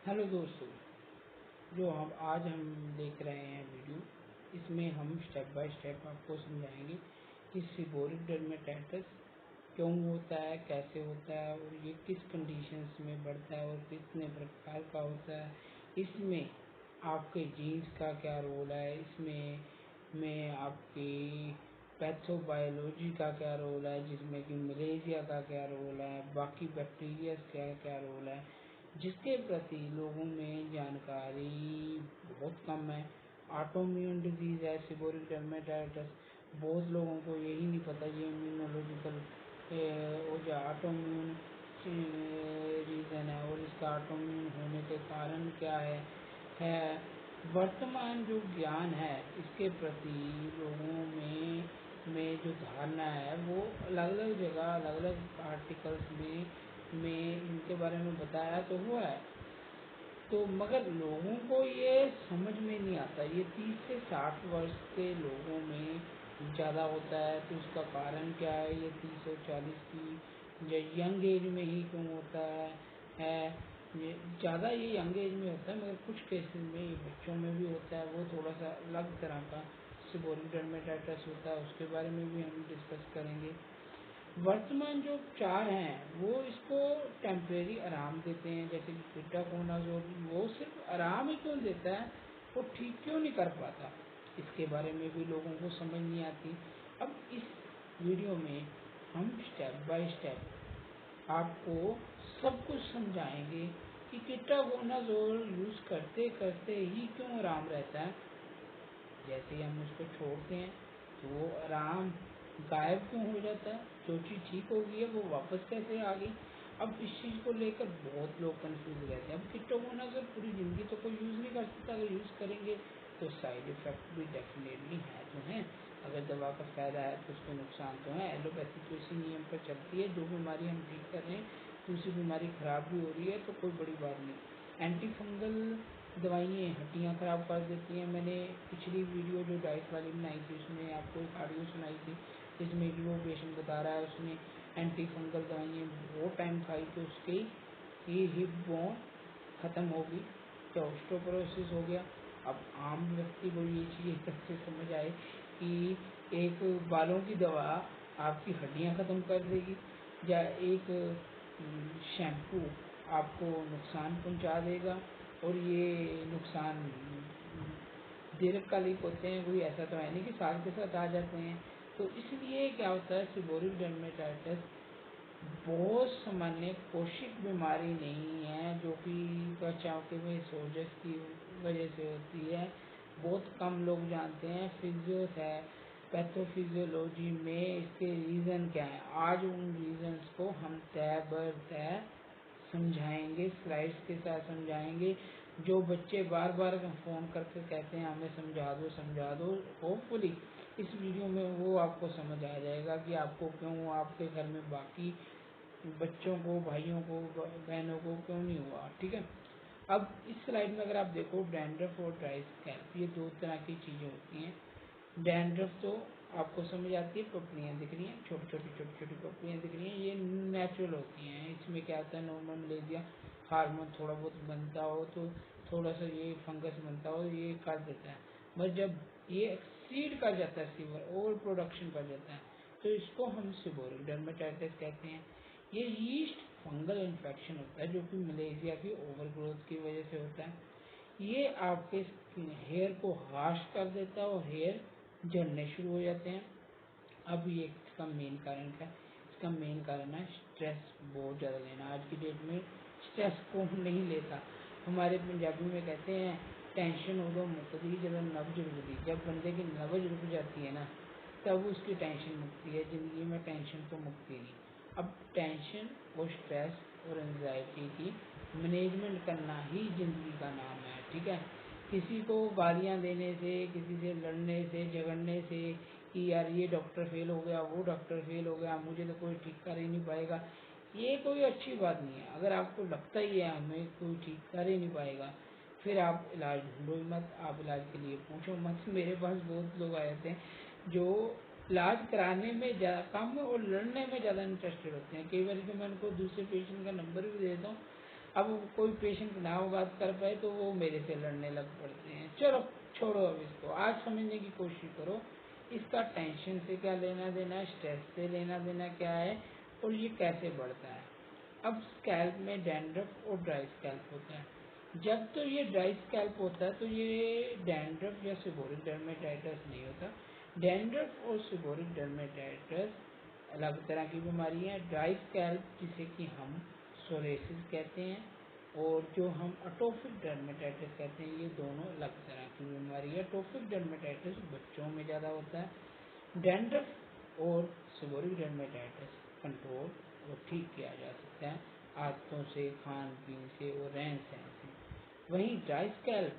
Hello दोस्तों, जो हम आज देख रहे हैं वीडियो, इसमें हम स्टेप बाय स्टेप आपको समझाएंगे कि सीबोरिक डर्मेटाइटिस क्यों होता है, कैसे होता है और ये किस कंडीशंस में बढ़ता है और कितने प्रकार का होता है। इसमें आपके जीन्स का क्या रोल है, इसमें आपकी पैथोबायोलॉजी का क्या रोल है, जिसमें कि मलेरिया का क्या रोल है, बाकी बैक्टीरिया का क्या रोल है, जिसके प्रति लोगों में जानकारी बहुत कम है। ऑटोइम्यून डिजीज़ है सीबोरिक डर्मेटाइटिस, बहुत लोगों को यही नहीं पता ये इम्यूनोलॉजिकल वो जो ऑटोइम्यून रीज़न है और इसका ऑटोइम्यून होने के कारण क्या है वर्तमान जो ज्ञान है इसके प्रति लोगों में जो धारणा है वो अलग अलग जगह अलग अलग आर्टिकल्स में इनके बारे में बताया तो हुआ है, तो मगर लोगों को ये समझ में नहीं आता। ये 30 से 60 वर्ष के लोगों में ज़्यादा होता है, तो उसका कारण क्या है? ये 30 और 40 की यंग एज में ही क्यों होता है ये ज़्यादा ये यंग एज में होता है, मगर कुछ केसेस में ये बच्चों में भी होता है। वो थोड़ा सा अलग तरह का सीबोरिक डर्मेटाइटिस होता है, उसके बारे में भी हम डिस्कस करेंगे। वर्तमान जो उपचार हैं वो इसको टेम्परेरी आराम देते हैं, जैसे कि कीटाकोनाजोल, वो सिर्फ आराम ही क्यों देता है, वो ठीक क्यों नहीं कर पाता, इसके बारे में भी लोगों को समझ नहीं आती। अब इस वीडियो में हम स्टेप बाय स्टेप आपको सब कुछ समझाएंगे कि कीटाकोनाजोल यूज़ करते करते ही क्यों आराम रहता है, जैसे ही हम उसको छोड़ते हैं तो वो आराम गायब क्यों हो जाता है, जो चीज़ ठीक हो गई है वो वापस कैसे आ गई। अब इस चीज़ को लेकर बहुत लोग कंफ्यूज रहते हैं। अब कीटोकोनाजोल पूरी ज़िंदगी तो कोई यूज़ नहीं कर सकता, अगर यूज़ करेंगे तो साइड इफ़ेक्ट भी डेफिनेटली है तो हैं। अगर दवा का फ़ायदा है तो उसके नुकसान तो हैं। एलोपैथी तो इसी नियम पर चलती है, जो बीमारी हम ठीक कर रहे हैं दूसरी बीमारी ख़राब भी हो रही है तो कोई बड़ी बात नहीं। एंटी फंगल दवाइयाँ हड्डियाँ ख़राब कर देती हैं। मैंने पिछली वीडियो जो डाइट वाली बनाई थी उसमें आपको एक ऑडियो सुनाई थी, जिसमें कि वो पेशेंट बता रहा है उसने एंटी फंगल दवाइयाँ बहुत टाइम खाई तो उसकी ये हिप बोन ख़त्म हो गई, तो ऑस्टियोपोरोसिस हो गया। अब आम व्यक्ति को ये चीज़ कैसे समझ आए कि एक बालों की दवा आपकी हड्डियाँ ख़त्म कर देगी या एक शैम्पू आपको नुकसान पहुंचा देगा, और ये नुकसान दीर्घकालिक होते हैं, कोई ऐसा तो है नहीं कि साल के साथ आ जाते हैं। तो इसलिए क्या होता है, सीबोरिक डर्मेटाइटिस बहुत सामान्य कोशिक बीमारी नहीं है जो कि त्वचा के में सोजश की वजह से होती है। बहुत कम लोग जानते हैं। फिजियोस है, पैथोफिजियोलॉजी में इसके रीज़न क्या है, आज उन रीज़न्स को हम तय बर तय समझाएंगे, स्लाइड्स के साथ समझाएंगे। जो बच्चे बार बार फ़ोन करके कहते हैं हमें समझा दो, होपफुली इस वीडियो में वो आपको समझ आ जाएगा कि आपको क्यों, आपके घर में बाकी बच्चों को, भाइयों को, बहनों को क्यों नहीं हुआ। ठीक है, अब इस स्लाइड में अगर आप देखो, डैंड्रफ और ड्राई स्कैल्प, ये दो तरह की चीज़ें होती हैं। डैंड्रफ तो आपको समझ आती है, पपड़ियाँ दिख रही हैं, छोटी छोटी पपड़ियाँ दिख रही हैं, ये नेचुरल होती हैं। इसमें क्या होता है, नॉर्मल मलेरिया हार्मोन थोड़ा बहुत बनता हो तो थोड़ा सा ये फंगस बनता हो, ये कर देता है। बस जब ये एक्सीड कर जाता है, सीवर ओवर प्रोडक्शन कर जाता है, तो इसको हम सीबोरिक डर्मेटाइटिस कहते हैं। ये यीस्ट फंगल इन्फेक्शन होता है जो कि मलेरिया की ओवर ग्रोथ की वजह से होता है। ये आपके हेयर को हार्श कर देता है और हेयर झड़ने शुरू हो जाते हैं। अब ये इसका मेन कारण क्या है? इसका मेन कारण है स्ट्रेस बहुत ज़्यादा लेना। आज की डेट में स्ट्रेस कौन नहीं लेता। हमारे पंजाबी में कहते हैं टेंशन उदो मुकदी जब नब्ज रुकती। जब बंदे की नब्ज रुक जाती है ना, तब उसकी टेंशन मुक्ति है। ज़िंदगी में टेंशन तो मुक्ति नहीं। अब टेंशन और स्ट्रेस और एंजाइटी की मैनेजमेंट करना ही ज़िंदगी का नाम है। ठीक है, किसी को गालियाँ देने से, किसी से लड़ने से, झगड़ने से कि यार ये डॉक्टर फेल हो गया, वो डॉक्टर फेल हो गया, मुझे तो कोई ठीक कर ही नहीं पाएगा, ये कोई अच्छी बात नहीं है। अगर आपको लगता ही है हमें कोई ठीक कर ही नहीं पाएगा, फिर आप इलाज ढूंढो ही मत, आप इलाज के लिए पूछो मत। मेरे पास बहुत लोग आए थे जो इलाज कराने में ज़्यादा कम और लड़ने में ज़्यादा इंटरेस्टेड होते हैं। कई बार तो मैं उनको दूसरे पेशेंट का नंबर भी दे देता हूँ, अब कोई पेशेंट ना वो बात कर पाए तो वो मेरे से लड़ने लग पड़ते हैं। चलो छोड़ो अब इसको, आज समझने की कोशिश करो इसका टेंशन से क्या लेना देना है, स्ट्रेस से लेना देना क्या है, और ये कैसे बढ़ता है। अब स्कैल्प में डैंड्रफ और ड्राई स्कैल्प होता है। जब तो ये ड्राई स्कैल्प होता है तो ये डैंड्रफ या सेबोरिक डर्मेटाइटिस नहीं होता। डैंड्रफ और सेबोरिक डर्मेटाइटिस अलग तरह की बीमारी है। ड्राई स्कैल्प जिसे कि हम सोरेसिस कहते हैं, और जो हम अटोपिक डर्मेटाइटिस कहते हैं, ये दोनों अलग तरह की बीमारी है। अटोपिक डर्मेटाइटिस बच्चों में ज़्यादा होता है। डैंड्रफ और सेबोरिक डर्मेटाइटिस कंट्रोल और ठीक किया जा सकता है आदतों से, खान पीन से और रहन सहन से। वहीं ड्राई स्कैल्प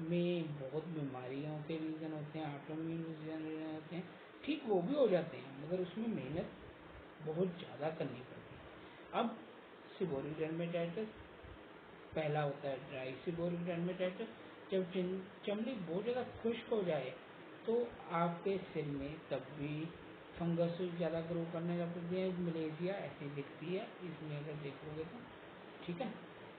में बहुत बीमारियों के रीज़न होते हैं, ऑटोइम्यून रीज़न होते हैं, ठीक वो भी हो जाते हैं मगर उसमें मेहनत बहुत ज़्यादा करनी पड़ती है। अब सेबोरिक डर्मेटाइटिस पहला होता है ड्राई सेबोरिक डर्मेटाइटिस। जब चमड़ी बहुत ज़्यादा खुश्क हो जाए तो आपके सिर में तब भी फंगस ज़्यादा ग्रो करने लगती है। मलेरिया ऐसी दिखती है इसमें अगर देखोगे तो, ठीक है।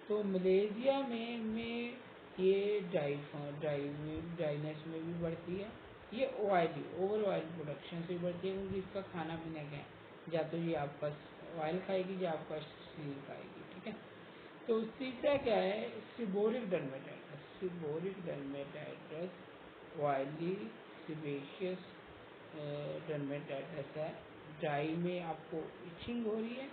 तो मलेरिया में ये ड्राइनेस में भी बढ़ती है। ये ओवर ऑयल प्रोडक्शन से बढ़ती है, क्योंकि इसका खाना पीना क्या है, या तो ये आपका ऑयल खाएगी या आपका सील खाएगी, ठीक है। तो तीसरा क्या है, seborrheic dermatitis. Seborrheic dermatitis oily sebaceous dermatitis है। ड्राई में आपको इचिंग हो रही है,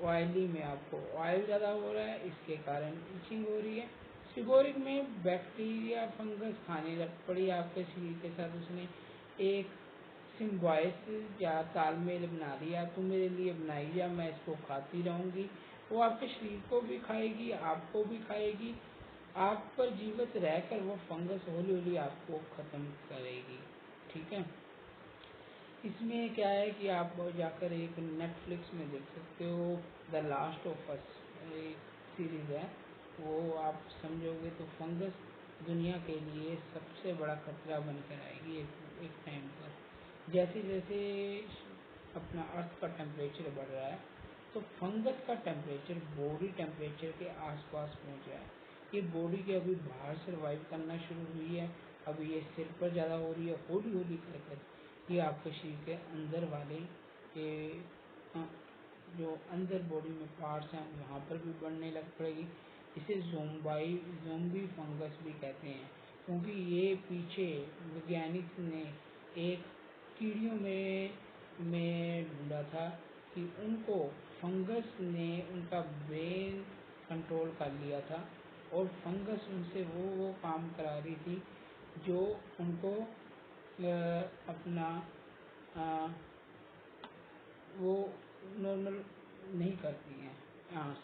ऑयली में आपको ऑयल ज़्यादा हो रहा है, इसके कारण इचिंग हो रही है। सेबोरिक में बैक्टीरिया फंगस खाने लग पड़ी आपके शरीर के साथ, उसने एक सिम्बायोसिस या तालमेल बना दिया, तुम मेरे लिए बनाई जा, मैं इसको खाती रहूँगी। वो आपके शरीर को भी खाएगी, आपको भी खाएगी, आप पर जीवित रहकर वो फंगस हौली हौली आपको ख़त्म करेगी, ठीक है। इसमें क्या है कि आप जाकर एक नेटफ्लिक्स में देख सकते हो, द लास्ट ऑफ अस एक सीरीज़ है, वो आप समझोगे तो फंगस दुनिया के लिए सबसे बड़ा खतरा बनकर आएगी एक टाइम पर। जैसे जैसे अपना अर्थ का टेम्परेचर बढ़ रहा है तो फंगस का टेम्परेचर बॉडी टेम्परेचर के आसपास पहुंच रहा है। ये बॉडी के अभी बाहर सर्वाइव करना शुरू हुई है, अभी ये सिर पर ज़्यादा हो रही है, हौली हौली कर ये आपके शरीर के अंदर वाले के जो अंदर बॉडी में पार्ट्स हैं वहाँ पर भी बढ़ने लग पड़ेगी। इसे ज़ोंबी फंगस भी कहते हैं, क्योंकि ये पीछे वैज्ञानिक ने एक कीड़ियों में ढूंढा था कि उनको फंगस ने उनका ब्रेन कंट्रोल कर लिया था, और फंगस उनसे वो काम करा रही थी जो उनको अपना वो नॉर्मल नहीं करती हैं। आंस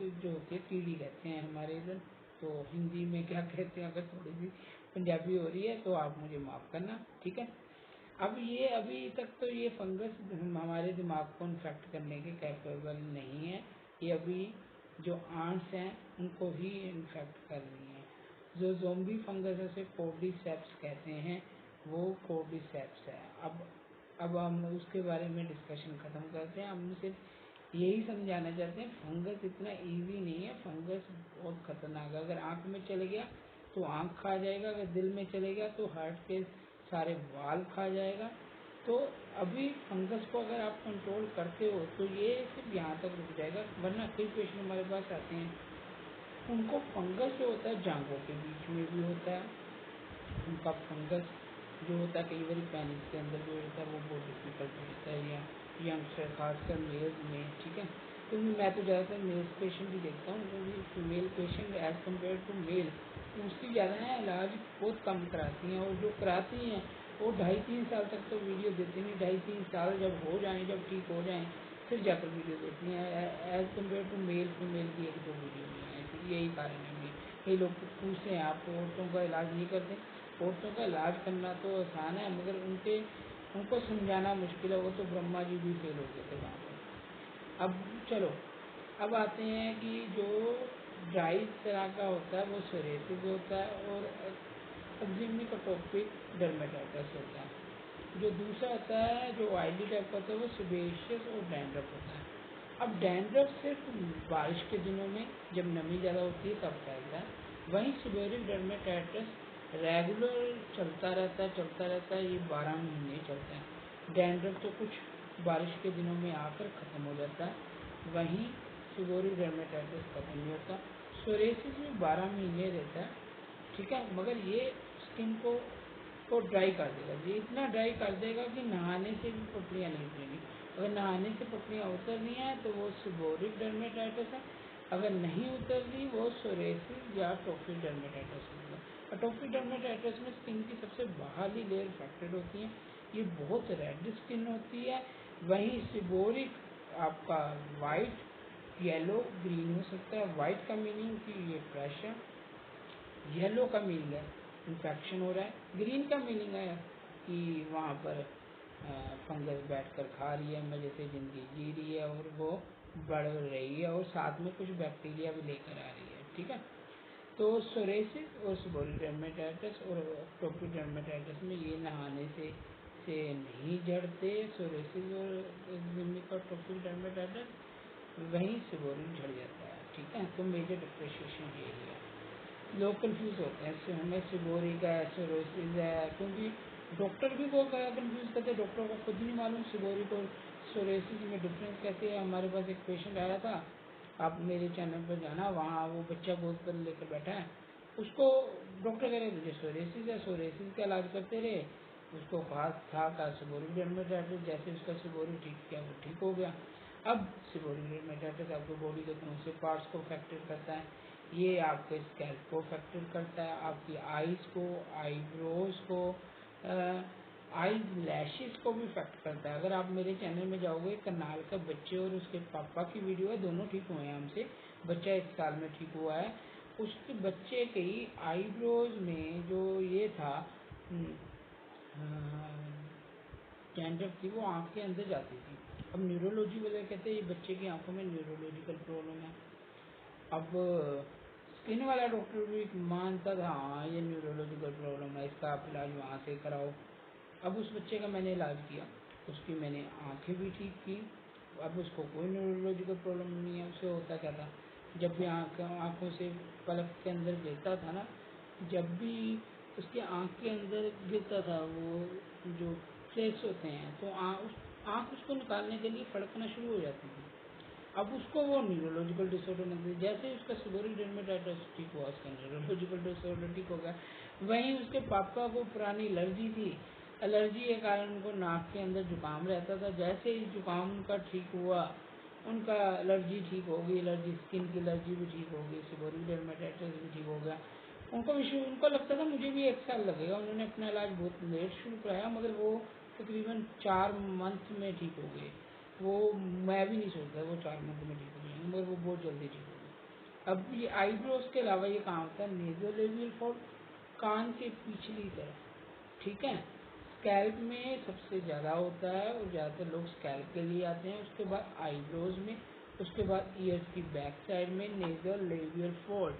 जो होती है कीड़ी कहते हैं हमारे इधर, तो हिंदी में क्या कहते हैं, अगर थोड़ी सी पंजाबी हो रही है तो आप मुझे माफ़ करना, ठीक है। अब ये अभी तक तो ये फंगस हमारे दिमाग को इन्फेक्ट करने के कैपेबल नहीं है, ये अभी जो आंट्स हैं उनको ही इन्फेक्ट कर रही हैं। जो ज़ोंबी फंगस है उसे कोर्डिसेप्स कहते हैं, वो कोर्डिसेप्स है। अब हम उसके बारे में डिस्कशन ख़त्म करते हैं। हम सिर्फ यही समझाना चाहते हैं फंगस इतना इजी नहीं है, फंगस बहुत ख़तरनाक है। अगर आँख में चले गया तो आँख खा जाएगा, अगर दिल में चले गया तो हार्ट के सारे वाल खा जाएगा। तो अभी फंगस को अगर आप कंट्रोल करते हो तो ये सिर्फ यहाँ तक रुक जाएगा, वरना कई पेशेंट हमारे पास आते हैं उनको फंगस जो होता है जांघों के बीच में भी होता है। उनका फंगस जो होता है कई बार पेनिस के अंदर जो होता है वो बहुत डिफिकल्ट होता है, या यंगस्टर खासकर मेल्स में, ठीक है। क्योंकि मैं तो ज़्यादातर मेल्स पेशेंट ही देखता हूँ, क्योंकि female patient as compared to male उसकी ज़्यादा है इलाज बहुत कम कराती हैं, और जो कराती हैं वो 2.5-3 साल तक तो वीडियो देती नहीं, 2.5-3 साल जब हो जाएँ, जब ठीक हो जाएँ फिर जाकर वीडियो देती हैं। As compared to male female की 1-2 वीडियो नहीं है, तो यही कारण है। कई लोग पूछते हैं आप औरतों का इलाज नहीं करते। औरतों का इलाज करना तो आसान है, मगर उनको समझाना मुश्किल है, वो तो ब्रह्मा जी भी फेल हो गए थे वहाँ पर। अब चलो अब आते हैं कि जो ड्राई तरह का होता है वो सोरेसिस होता है, और एक्जिमिक अटोपिक डर्मेटाइटिस होता है। जो दूसरा होता है जो ऑयली टाइप का होता है वो सेबेशियस और डैंड्रफ होता है। अब डैंड्रफ सिर्फ बारिश के दिनों में जब नमी ज़्यादा होती है तब फैलता है, वहीं सीबोरिक डर्मेटाइटिस रेगुलर चलता रहता है, ये 12 महीने चलता है। डैंड्रफ तो कुछ बारिश के दिनों में आकर ख़त्म हो जाता है, वहीं सीबोरिक डर्मेटाइटिस ख़त्म नहीं होता। सोरेसिस भी 12 महीने रहता है, ठीक है, मगर ये स्किन को ड्राई कर देगा, ये इतना ड्राई कर देगा कि नहाने से भी पपड़ियाँ नहीं उतरेंगी। अगर नहाने से पपड़ियाँ उतर रही हैं तो वो सीबोरिक डर्मेटाइटिस है, अगर नहीं उतर रही वो सोरेसिस या अटोपिक डर्मेटाइटिस होगा। अटोपिक डर्मेटाइटिस में स्किन की सबसे बाहरली लेयर अफेक्टेड होती है, ये बहुत रेड स्किन होती है। वहीं सीबोरिक आपका वाइट, येलो, ग्रीन हो सकता है। वाइट का मीनिंग कि ये फ्रेश है, येलो का मीनिंग है इन्फेक्शन हो रहा है, ग्रीन का मीनिंग है कि वहाँ पर फंगस बैठकर खा रही है, मजे से ज़िंदगी जी रही है और वो बढ़ रही है और साथ में कुछ बैक्टीरिया भी लेकर आ रही है, ठीक है। तो सोरेसिस और सीबोरिक डर्मेटाइटिस और अटोपिक डर्मेटाइटिस में ये नहाने से नहीं झड़ते, सोरेसिस और अटोपिक डर्मेटाइटिस, वहीं सीबोरिक झड़ जाता है, ठीक है। तो मेजर डिफ्रेंशिएशन यही है। लोग कंफ्यूज होते हैं इससे, हमें सीबोरिक है, सोरेसिस है, क्योंकि डॉक्टर भी को कंफ्यूज करते हैं, डॉक्टर को खुद नहीं मालूम सीबोरिक और सोरेसिस में डिफरेंस कैसे है। हमारे पास एक पेशेंट आया था, आप मेरे चैनल पर जाना, वहाँ वो बच्चा गोद पर लेकर बैठा है, उसको डॉक्टर कह रहे तुझे सोरेसिस है, सोरेसिस का इलाज करते रहे, उसको खास था सीबोरिक डर्मेटाइटिस, जैसे उसका सीबोरिक ठीक किया वो ठीक हो गया। अब सीबोरिक डर्मेटाइटिस आपके बॉडी के कौन से पार्ट्स को अफेक्टेड करता है, ये आपके स्कैल्प को अफेक्टेड करता है, आपकी आईज़ को, आईब्रोज को, आई लैशेस को भी इफेक्ट करता है। अगर आप मेरे चैनल में जाओगे, करनाल का बच्चे और उसके पापा की वीडियो है, दोनों ठीक हुए हैं हमसे, बच्चा 1 साल में ठीक हुआ है। उसके बच्चे की आईब्रोज में जो ये था डैंड्रफ थी, वो आँख के अंदर जाती थी। अब न्यूरोलॉजी वाले कहते हैं ये बच्चे की आंखों में न्यूरोलॉजिकल प्रॉब्लम है। अब स्किन वाला डॉक्टर भी मानता था हाँ ये न्यूरोलॉजिकल प्रॉब्लम है, इसका आप इलाज वहाँ से कराओ। अब उस बच्चे का मैंने इलाज किया, उसकी मैंने आंखें भी ठीक की, अब उसको कोई न्यूरोलॉजिकल प्रॉब्लम नहीं है। उसे होता क्या था, जब भी आँखों से पलक के अंदर गिरता था ना, जब भी उसके आँख के अंदर गिरता था वो जो फ्लेक्स होते हैं, तो आँख उसको निकालने के लिए फड़कना शुरू हो जाती थी। अब उसको वो न्यूरोलॉजिकल डिसऑर्डर लग गई, जैसे उसका सीबोरिक डर्मेटाइटिस ठीक हुआ, उसका न्यूरोलॉजिकल डिसऑर्डर ठीक हो गया। वहीं उसके पापा को पुरानी एलर्जी थी, एलर्जी के कारण उनको नाक के अंदर जुकाम रहता था, जैसे ही जुकाम उनका ठीक हुआ, उनका एलर्जी ठीक हो गई, एलर्जी स्किन की एलर्जी भी ठीक हो गई, सीबोरिक डर्मेटाइटिस भी ठीक हो गया। उनको लगता था मुझे भी 1 साल लगेगा, उन्होंने अपना इलाज बहुत लेट शुरू कराया, मगर वो तकरीबन 4 मंथ में ठीक हो गए। वो मैं भी नहीं सोचता वो 4 मंथ में ठीक हो जाएंगे, मगर वो बहुत जल्दी ठीक हो गए। अब ये आईब्रोज के अलावा ये कहाँ होता है, नेज़ोलेबियल फोल्ड, कान के पिछली तरफ, ठीक है। स्कैल्प में सबसे ज़्यादा होता है और ज़्यादातर लोग स्कैल्प के लिए आते हैं, उसके बाद आईब्रोज में, उसके बाद ईयर्स की बैक साइड में नेज़ोलेबियल फोल्ड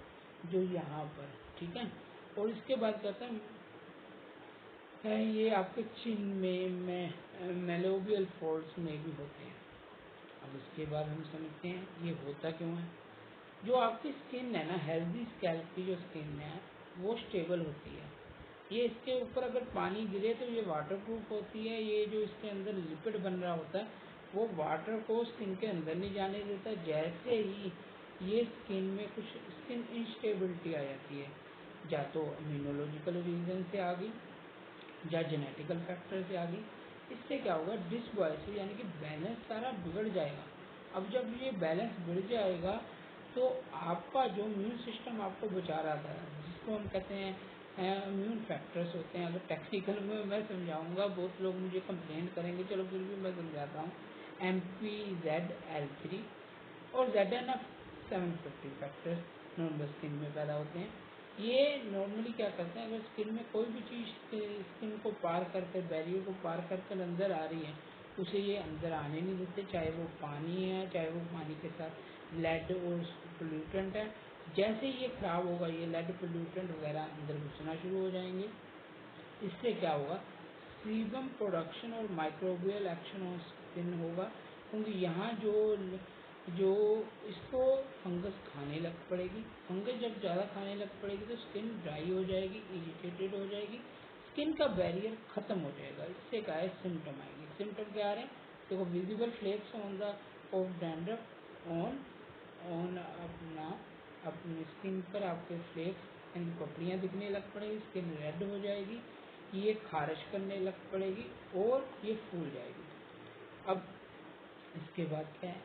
जो यहाँ पर, ठीक है। और इसके बाद कहते हैं ये आपके चिन में मेलोबियल फोल्ड्स में भी होते हैं। अब इसके बाद हम समझते हैं ये होता क्यों है। जो आपकी स्किन है ना, हेल्दी स्कैल्प की जो स्किन है वो स्टेबल होती है, ये इसके ऊपर अगर पानी गिरे तो ये वाटरप्रूफ होती है, ये जो इसके अंदर लिपिड बन रहा होता है वो वाटर को स्किन के अंदर नहीं जाने देता। जैसे ही ये स्किन में कुछ स्किन इंस्टेबिलिटी आ जाती है, या तो इम्यूनोलॉजिकल रीजन से आ गई या जेनेटिकल फैक्टर से आ गई, इससे क्या होगा, डिसबॉयस यानी कि बैलेंस सारा बिगड़ जाएगा। अब जब ये बैलेंस बिगड़ जाएगा तो आपका जो इम्यून सिस्टम आपको बचा रहा था, जिसको हम कहते हैं इम्यून फैक्टर्स होते हैं, अगर टेक्निकल में मैं समझाऊंगा बहुत लोग मुझे कंप्लेंट करेंगे, चलो फिर भी मैं समझाता हूँ। MPZL3 और ZNF750 फैक्टर्स नॉर्मल स्किन में पैदा होते हैं। ये नॉर्मली क्या करते हैं, अगर स्किन में कोई भी चीज़ स्किन को पार करके, बैरियर को पार करके अंदर आ रही है, उसे ये अंदर आने नहीं देते, चाहे वो पानी है, चाहे वो पानी के साथ लेड और पोल्यूटेंट है। जैसे ही ये खराब होगा, ये लेड पोल्यूटेंट वगैरह अंदर घुसना शुरू हो जाएंगे। इससे क्या होगा, सीबम प्रोडक्शन और माइक्रोबियल एक्शन ऑन स्किन होगा, क्योंकि यहाँ जो जो इसको फंगस खाने लग पड़ेगी। फंगस जब ज़्यादा खाने लग पड़ेगी तो स्किन ड्राई हो जाएगी, इरिटेटेड हो जाएगी, स्किन का बैरियर ख़त्म हो जाएगा। इससे क्या है, सिम्टम आएंगे। सिम्टम क्या आ रहे हैं, देखो, visible flakes on the of dandruff on on अपनी स्किन पर आपके फ्लेक्स यानी पपड़ियाँ दिखने लग पड़ेगी, स्किन रेड हो जाएगी, ये खारिश करने लग पड़ेगी और ये फूल जाएगी। अब इसके बाद क्या है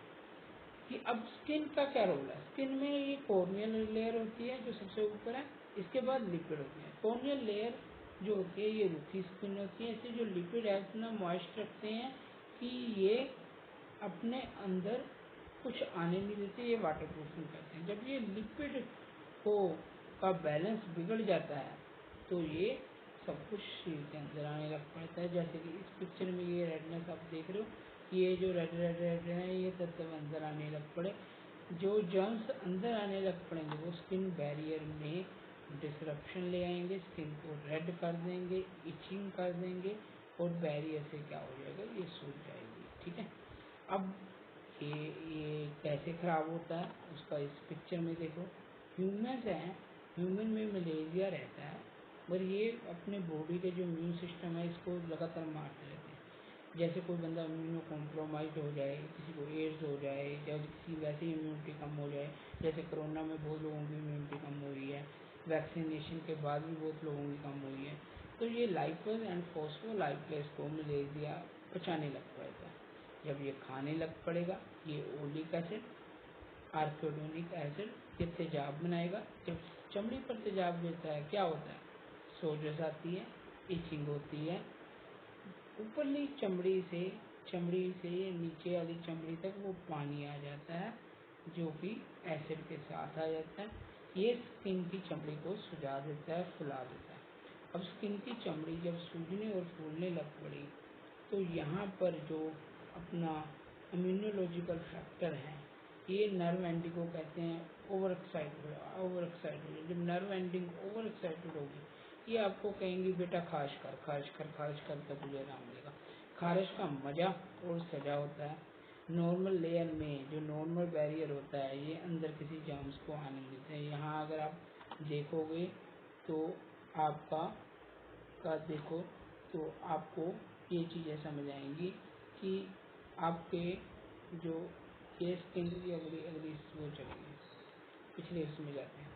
कि अब स्किन का क्या रोल है। स्किन में ये कॉर्नियल लेयर होती है जो सबसे ऊपर है, इसके बाद लिपिड होती है। कॉर्नियल लेयर जो होती है ये रूखी स्किन होती है, इससे जो लिपिड है इतना मॉइस्ट रखते हैं कि ये अपने अंदर कुछ आने नहीं देते, ये वाटर प्रूफिंग करते हैं। जब ये लिपिड को का बैलेंस बिगड़ जाता है तो ये सब कुछ शरीर के अंदर आने लग पड़ता है। जैसे कि इस पिक्चर में ये रेडनेस आप देख रहे हो, ये जो रेड रेड रेड है ये तत्व अंदर आने लग पड़े। जो जर्म्स अंदर आने लग पड़ेंगे वो स्किन बैरियर में डिसरप्शन ले आएंगे, स्किन को रेड कर देंगे, इचिंग कर देंगे और बैरियर से क्या हो जाएगा, ये सूख जाएगी। ठीक है, अब ये कैसे ख़राब होता है उसका इस पिक्चर में देखो। ह्यूमन्स हैं, ह्यूमन में मलेरिया रहता है और ये अपने बॉडी के जो इम्यून सिस्टम है इसको लगातार मारते रहते हैं। जैसे कोई बंदा इम्यूनो कॉम्प्रोमाइज हो जाए, किसी को एड्स हो जाए या किसी वैसे ही इम्यूनिटी कम हो जाए, जैसे कोरोना में बहुत लोगों की इम्यूनिटी कम हुई है, वैक्सीनेशन के बाद भी बहुत लोगों की कम हुई है, तो ये लाइपेज एंड फॉस्फोलाइपेज को मलेरिया पचाने लग पड़ेगा। जब ये खाने लग पड़ेगा ये ओलिक एसिड, आर्किडोनिक एसिड ये तेजाब बनाएगा। जब चमड़ी पर तेजाब देता है क्या होता है, सोजस आती है, इचिंग होती है, ऊपरली चमड़ी से नीचे वाली चमड़ी तक वो पानी आ जाता है जो कि एसिड के साथ आ जाता है। ये स्किन की चमड़ी को सुजा देता है, फुला देता है। अब स्किन की चमड़ी जब सूजने और फूलने लग पड़ी तो यहाँ पर जो अपना इम्यूनोलॉजिकल फैक्टर है, ये नर्व एंडिंग को कहते हैं ओवर एक्साइटेड। जब नर्व एंडिंग ओवर एक्साइटेड होगी ये आपको कहेंगे बेटा खारिश कर तो तुझे आराम देगा। खारिश का मजा और सजा होता है। नॉर्मल लेयर में जो नॉर्मल बैरियर होता है ये अंदर किसी जर्म्स को आने नहीं देते हैं। यहाँ अगर आप देखोगे तो देखो तो आपको ये चीज़ें समझ आएंगी कि आपके जो ये स्किन की अगली वो चलेगी, पिछले इसमें जाते हैं।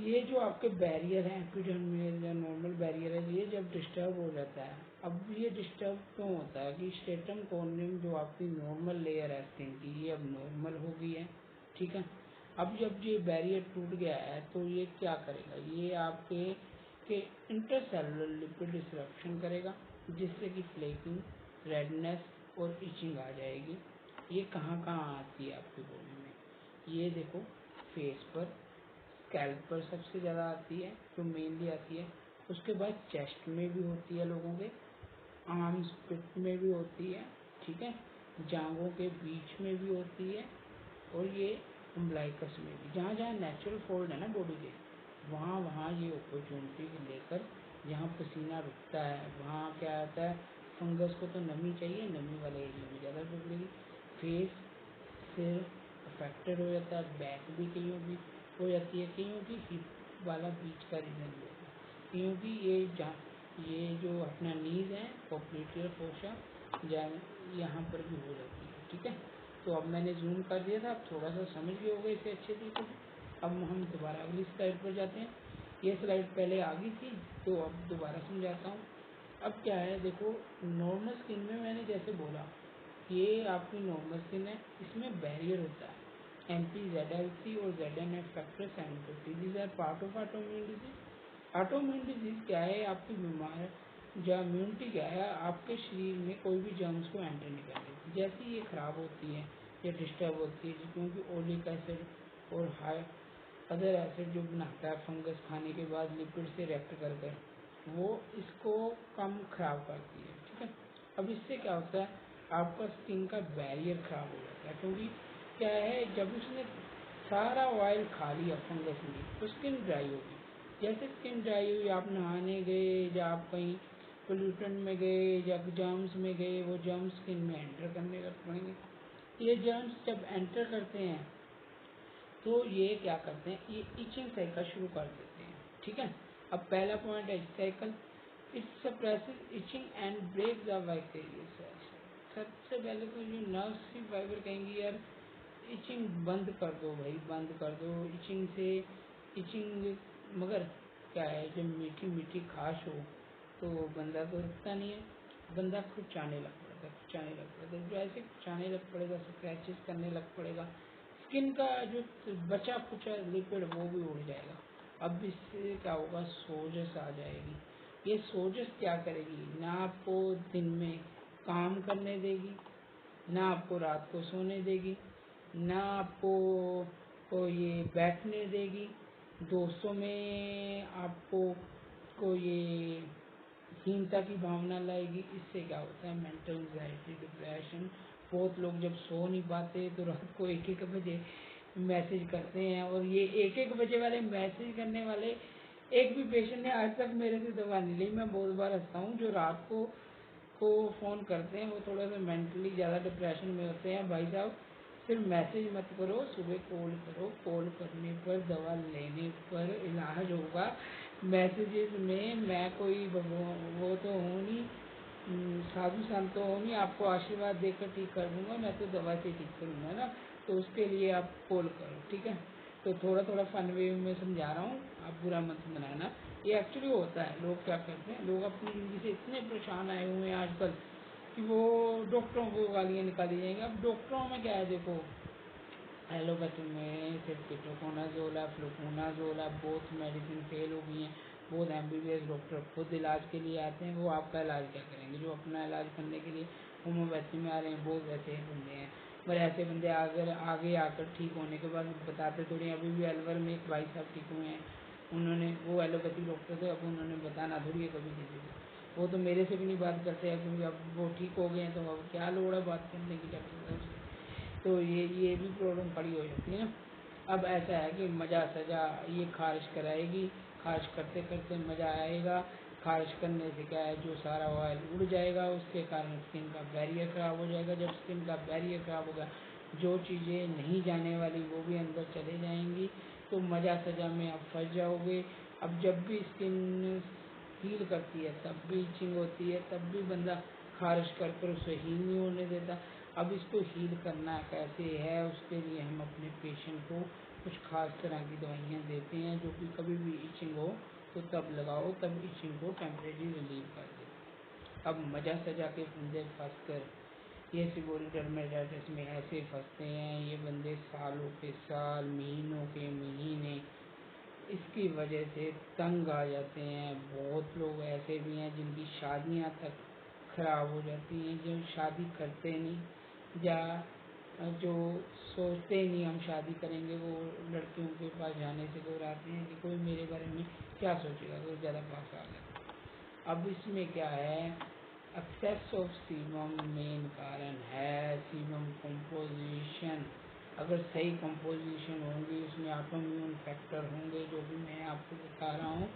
ये जो आपके बैरियर हैं एपिडर्मल या नॉर्मल बैरियर है, ये जब डिस्टर्ब हो जाता है, अब ये डिस्टर्ब क्यों होता है कि स्ट्रेटम कॉर्नियम जो आपकी नॉर्मल लेयर है स्किन की ये अब नॉर्मल हो गई है। ठीक है, अब जब ये बैरियर टूट गया है तो ये क्या करेगा, ये आपके के इंटरसेलुलर लिपिड डिसरप्शन करेगा जिससे कि फ्लेकिंग, रेडनेस और इचिंग आ जाएगी। ये कहाँ कहाँ आती है आपकी बॉडी में, ये देखो फेस पर, स्कैल्प पर सबसे ज़्यादा आती है जो मेनली आती है। उसके बाद चेस्ट में भी होती है लोगों के, आर्म्स पिट में भी होती है। ठीक है, जांघों के बीच में भी होती है और ये अम्बलाइकस में भी, जहाँ जहाँ नेचुरल फोल्ड है ना बॉडी के, वहाँ वहाँ ये अपॉर्चुनिटी लेकर जहाँ पसीना रुकता है वहाँ क्या आता है, फंगस को तो नमी चाहिए, नमी वाले एरिया में ज़्यादा पकड़ेगी। फेस सिर अफेक्टेड हो जाता है, बैक भी कईयों की हो जाती है, कईयों की हिप वाला बीच का रीजन भी होता है, कईयों की ये जो अपना नीज है पोप्लिटियर फोसा यहाँ पर भी हो जाती है। ठीक है, तो अब मैंने जूम कर दिया था, अब थोड़ा सा समझ गए होगे इसे अच्छे तरीके से। अब हम दोबारा अगली स्लाइड पर जाते हैं। ये स्लाइड पहले आ गई थी तो अब दोबारा समझाता हूँ। अब क्या है, देखो नॉर्मल स्किन में मैंने जैसे बोला ये आपकी नॉर्मल स्किन है, इसमें बैरियर होता है anti-ZLC और ZNF factor 750। These are part of autoimmune disease. Autoimmune disease क्या है, आपकी बीमार जो इम्यूनिटी क्या है, आपके शरीर में कोई भी जर्म्स को एंटर नहीं कर देती। जैसे ही ये ख़राब होती है या डिस्टर्ब होती है, क्योंकि ओलिक एसिड और हाई अदर एसिड जो बनाता है फंगस खाने के बाद लिपिड से रिएक्ट कर वो इसको कम ख़राब करती है। ठीक है, अब इससे क्या होता है, आपका स्किन का बैरियर ख़राब हो जाता है, क्योंकि क्या है जब उसने सारा ऑयल खा लिया फंगस ने तो स्किन ड्राई होगी। जैसे स्किन ड्राई हुई, आप नहाने गए या आप कहीं पोल्यूटेंट में गए या जर्म्स में गए, वो जर्म्स स्किन में एंटर करने लग पड़ेंगे। ये जर्म्स जब एंटर करते हैं तो ये क्या करते हैं, ये इचिंग साइकिल शुरू कर देते हैं। ठीक है, अब पहला पॉइंट है cycle, it suppresses itching and break the vicarious cells. सबसे पहले तो जो नर्व्स की फाइबर कहेंगी यार इचिंग बंद कर दो भाई, बंद कर दो इचिंग से, इचिंग। मगर क्या है, जब मीठी मीठी खाश हो तो बंदा तो रुकता नहीं है, बंदा खुचाने लग पड़ेगा, खुचाने लग पड़ेगा, जो ऐसे खुचाने लग पड़ेगा, स्क्रैचेस करने लग पड़ेगा, स्किन का जो बचा खुचा लिक्विड वो भी उड़ जाएगा। अब इससे क्या होगा, सोजस आ जाएगी। ये सोजस क्या करेगी, ना आपको दिन में काम करने देगी, ना आपको रात को सोने देगी, ना आपको को ये बैठने देगी, दोस्तों में आपको को ये हीनता की भावना लाएगी। इससे क्या होता है, मेंटल एंजाइटी, डिप्रेशन। बहुत लोग जब सो नहीं पाते तो रात को 1-1 बजे मैसेज करते हैं, और ये 1-1 बजे वाले मैसेज करने वाले एक भी पेशेंट ने आज तक मेरे से दवा नहीं ली। मैं बहुत बार हंसता हूँ, जो रात को फ़ोन करते हैं वो थोड़ा सा मेंटली ज़्यादा डिप्रेशन में होते हैं। भाई साहब फिर मैसेज मत करो, सुबह कॉल करो, कॉल करने पर दवा लेने पर इलाज होगा। मैसेजेस में मैं कोई वो तो हूँ नहीं, साधु संत तो हूँ नहीं, आपको आशीर्वाद देकर ठीक कर दूंगा, मैं तो दवा से ठीक करूँगा ना, तो उसके लिए आप कॉल करो। ठीक है, तो थोड़ा थोड़ा फन वे में समझा रहा हूँ, आप बुरा मत बनाना। ये एक्चुअली होता है, लोग क्या करते हैं, लोग अपनी ज़िंदगी से इतने परेशान आए हुए हैं आजकल कि वो डॉक्टरों को गालियाँ निकाली जाएंगी। अब डॉक्टरों में क्या है, देखो एलोपैथी में सिर्फ कीटोकोनाजोल है, फ्लूकोनाजोल है, बहुत मेडिसिन फेल हो गई हैं। बहुत MBBS डॉक्टर खुद इलाज के लिए आते हैं, वो आपका इलाज क्या करेंगे। जो अपना इलाज करने के लिए होम्योपैथी में आ रहे हैं, बहुत ऐसे बंदे हैं। पर ऐसे बंदे अगर आगे आकर ठीक होने के बाद बताते थोड़ी। अभी भी अलवर में एक भाई साहब ठीक हुए हैं, उन्होंने, वो एलोपैथी डॉक्टर थे, अब उन्होंने बताना थोड़ी है कभी किसी को, वो तो मेरे से भी नहीं बात करते हैं, क्योंकि अब वो ठीक हो गए हैं, तो अब क्या लोड़ है बात करने की डॉक्टर साहब से। तो ये भी प्रॉब्लम खड़ी हो जाती है ना। अब ऐसा है कि मज़ा सजा ये खारिश कराएगी, खारिश करते करते मज़ा आएगा। खारिश करने से क्या है, जो सारा ऑयल उड़ जाएगा, उसके कारण स्किन का बैरियर ख़राब हो जाएगा। जब स्किन का बैरियर ख़राब होगा, जो चीज़ें नहीं जाने वाली वो भी अंदर चले जाएंगी, तो मज़ा सजा में आप फंस जाओगे। अब जब भी स्किन हील करती है तब भी इचिंग होती है, तब भी बंदा खारिश कर उसे हील नहीं होने देता। अब इसको हील करना कैसे है, उसके लिए हम अपने पेशेंट को कुछ खास तरह की दवाइयाँ देते हैं, जो कि कभी भी इचिंग हो तो तब लगाओ, तब इचिंग को टेम्परेरी रिलीव कर दे। अब मजा सजा के बंदे फंस कर ये सेबोरिक डर्मेटाइटिस में ऐसे फंसते हैं, ये बंदे सालों के साल, महीनों के महीने इसकी वजह से तंग आ जाते हैं। बहुत लोग ऐसे भी हैं जिनकी शादियां तक खराब हो जाती हैं, जो शादी करते नहीं, या जो सोचते ही नहीं हम शादी करेंगे, वो लड़कियों के पास जाने से घबराते हैं कि कोई मेरे बारे में क्या सोचेगा, कोई ज़्यादा पास आ गया। अब इसमें क्या है, एक्सेस ऑफ सीबम मेन कारण है। सीबम कंपोजिशन अगर सही कंपोजिशन होंगी, उसमें ऑटोइम्यून फैक्टर होंगे, जो भी मैं आपको बता रहा हूँ,